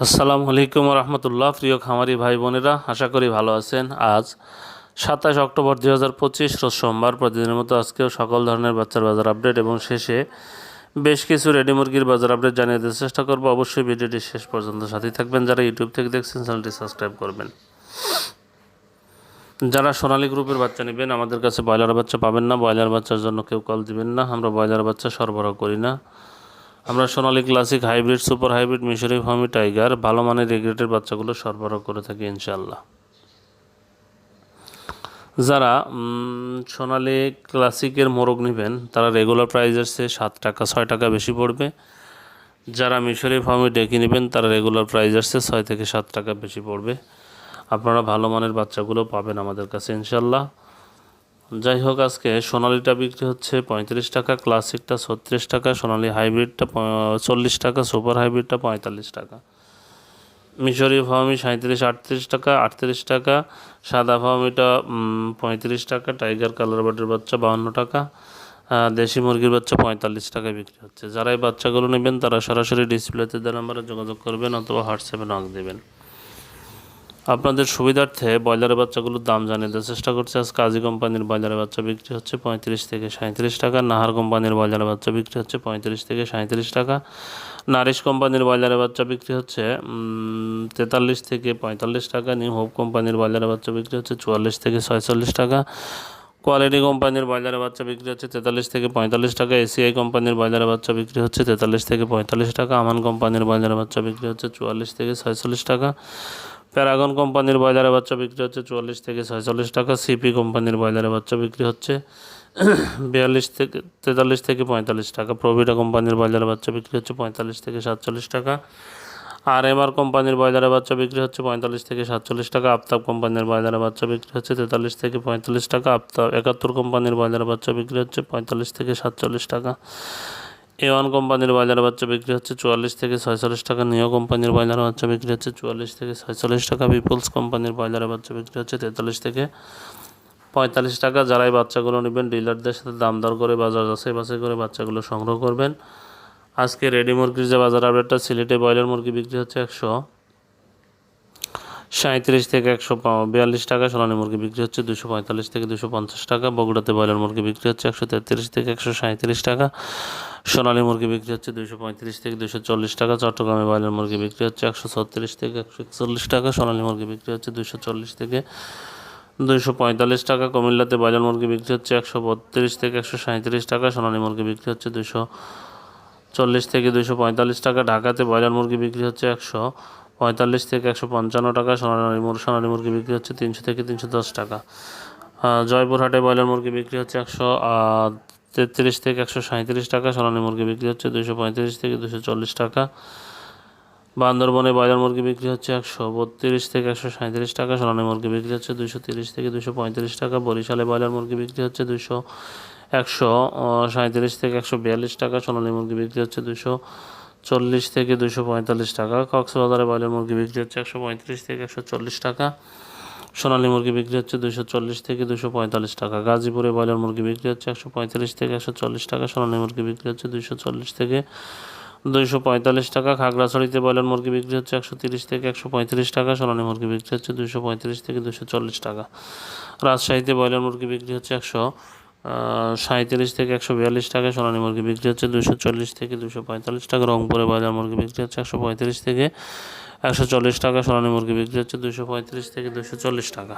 আসসালামু আলাইকুম রহমতুল্লাহ। প্রিয় খামারি ভাই বোনেরা, আশা করি ভালো আছেন। আজ 27 অক্টোবর 2025 রোজ সোমবার। প্রতিদিনের মতো আজকেও সকল ধরনের বাচ্চার বাজার আপডেট এবং শেষে বেশ কিছু রেডি মুরগির বাজার আপডেট জানিয়ে দেওয়ার চেষ্টা করব। অবশ্যই ভিডিওটি শেষ পর্যন্ত সাথেই থাকবেন। যারা ইউটিউব থেকে দেখছেন চ্যানেলটি সাবস্ক্রাইব করবেন। যারা সোনালী গ্রুপের বাচ্চা নেবেন, আমাদের কাছে ব্রয়লার বাচ্চা পাবেন না। ব্রয়লার বাচ্চার জন্য কেউ কল দিবেন না, আমরা ব্রয়লার বাচ্চা সরবরাহ করি না। আমরা Sonali classic, hybrid, super hybrid, মিশরি ফার্মি, টাইগার ভালো মানের রেগ্রেটের বাচ্চাগুলো সরবরাহ করে থাকি ইনশাল্লাহ। যারা সোনালী ক্লাসিকের মোরগ নেবেন তারা রেগুলার প্রাইস আসছে 7 টাকা 6 টাকা বেশি পড়বে। যারা মিশরি ফার্মি ডেকে নেবেন তারা রেগুলার প্রাইস আসছে 6 থেকে 7 টাকা বেশি পড়বে। আপনারা ভালো মানের বাচ্চাগুলো পাবেন আমাদের কাছে ইনশাল্লাহ। যাই হোক, আজকে সোনালিটা বিক্রি হচ্ছে 35 টাকা, ক্লাসিকটা 36 টাকা, সোনালি হাইব্রিডটা 40 টাকা, সুপার হাইব্রিডটা 45 টাকা, মিশরি ফার্মি 37-38 টাকা, 38 টাকা, সাদা ফার্মিটা 35 টাকা, টাইগার কালার বাটের বাচ্চা 52 টাকা, দেশি মুরগির বাচ্চা 45 টাকায় বিক্রি হচ্ছে। যারা এই বাচ্চাগুলো নেবেন তারা সরাসরি ডিসপ্লেতে দেওয়া নাম্বারে যোগাযোগ করবেন অথবা হোয়াটসঅ্যাপে নক দেবেন। আপনাদের সুবিধার্থে ব্রয়লারের বাচ্চাগুলোর দাম জানিয়ে দেওয়ার চেষ্টা করছে। আজ কাজী কোম্পানির ব্রয়লারের বাচ্চা বিক্রি হচ্ছে 35 থেকে 37 টাকা, নাহার কোম্পানির ব্রয়লারের বাচ্চা বিক্রি হচ্ছে 35 থেকে 37 টাকা, নারিশ কোম্পানির ব্রয়লারের বাচ্চা বিক্রি হচ্ছে 43 থেকে 45 টাকা, নিউ হোপ কোম্পানির ব্রয়লারের বাচ্চা বিক্রি হচ্ছে 44 থেকে 46 টাকা, কোয়ালিটি কোম্পানির ব্রয়লারের বাচ্চা বিক্রি হচ্ছে 43 থেকে 45 টাকা, এসিআই কোম্পানির ব্রয়লারের বাচ্চা বিক্রি হচ্ছে 43 থেকে 45 টাকা, আমান কোম্পানির ব্রয়লারের বাচ্চা বিক্রি হচ্ছে 44 থেকে 46 টাকা, প্যারাগন কোম্পানির ব্রয়লারের বাচ্চা বিক্রি হচ্ছে 44 থেকে 46 টাকা, সিপি কোম্পানির ব্রয়লারের বাচ্চা বিক্রি হচ্ছে 43 থেকে 43 থেকে 45 টাকা, প্রভিটা কোম্পানির ব্রয়লারের বাচ্চা বিক্রি হচ্ছে 45 থেকে 47 টাকা, আর এমআর কোম্পানির ব্রয়লারের বাচ্চা বিক্রি হচ্ছে 45 থেকে 47 টাকা, আফতাব কোম্পানির ব্রয়লারের বাচ্চা বিক্রি হচ্ছে 43 থেকে 45 টাকা, আফতাব 71 কোম্পানির ব্রয়লারের বাচ্চা বিক্রি হচ্ছে 45 থেকে 47 টাকা, A1 কোম্পানির ব্রয়লারের বাচ্চা বিক্রি হচ্ছে 44 থেকে 46 টাকা, নিও কোম্পানির ব্রয়লারের বাচ্চা বিক্রি হচ্ছে 44 থেকে 46 টাকা, পিপলস কোম্পানির ব্রয়লারের বাচ্চা বিক্রি হচ্ছে 43 থেকে 45 টাকা। যারা এই বাচ্চাগুলো নেবেন ডিলারদের সাথে দাম দর করে বাজার যাচাই করে বাচ্চাগুলো সংগ্রহ করবেন। আজকে রেডি মুরগির যে বাজার আপডেটটা, সিলেটে ব্রয়লার মুরগি বিক্রি হচ্ছে 137 থেকে 142 টাকা, সোনালী মুরগি বিক্রি হচ্ছে 245 থেকে 250 টাকা, বগুড়াতে ব্রয়লার মুরগি বিক্রি হচ্ছে 133 থেকে 137 টাকা, সোনালী মুরগি বিক্রি হচ্ছে 235 থেকে 240 টাকা, চট্টগ্রামে ব্রয়লার মুরগি বিক্রি হচ্ছে 136 থেকে 141 টাকা, সোনালী মুরগি বিক্রি হচ্ছে 240 থেকে 245 টাকা, কুমিল্লাতে ব্রয়লার মুরগি বিক্রি হচ্ছে 132 থেকে 137 টাকা, সোনালী মুরগি বিক্রি হচ্ছে 240 থেকে 245 টাকা, ঢাকাতে ব্রয়লার মুরগি বিক্রি হচ্ছে 145 থেকে 155 টাকা, সোনালী মুরগি বিক্রি হচ্ছে 300 থেকে 310 টাকা, জয়পুরহাটে ব্রয়লার মুরগি বিক্রি হচ্ছে 133 থেকে 137 টাকা, সোনালী মুরগি বিক্রি হচ্ছে 235 থেকে 240 টাকা, বান্দরবনে ব্রয়লার মুরগি বিক্রি হচ্ছে 132 থেকে 137 টাকা, সোনালী মুরগি বিক্রি হচ্ছে 230 থেকে 235 টাকা, বরিশালে ব্রয়লার মুরগি বিক্রি হচ্ছে 137 থেকে 142 টাকা, সোনালী মুরগি বিক্রি হচ্ছে 240 থেকে 245 টাকা, কক্সবাজারে ব্রয়লার মুরগি বিক্রি হচ্ছে 135 থেকে 140 টাকা, সোনালী মুরগি বিক্রি হচ্ছে 240 থেকে 245 টাকা, গাজীপুরে ব্রয়লার মুরগি বিক্রি হচ্ছে 135 থেকে 140 টাকা, সোনালী মুরগি বিক্রি হচ্ছে 240 থেকে 245 টাকা, খাগড়াছড়িতে ব্রয়লার মুরগি বিক্রি হচ্ছে 130 থেকে 135 টাকা, সোনালী মুরগি বিক্রি হচ্ছে 235 থেকে 240 টাকা, রাজশাহীতে ব্রয়লার মুরগি বিক্রি হচ্ছে 137 থেকে 142 টাকা, সোনালী মুরগি বিক্রি হচ্ছে 240 থেকে 245 টাকা, রংপুরে ব্রয়লার মুরগি বিক্রি হচ্ছে 135 থেকে 140 টাকা, সোনালী মুরগি বিক্রি হচ্ছে 235 থেকে 240 টাকা।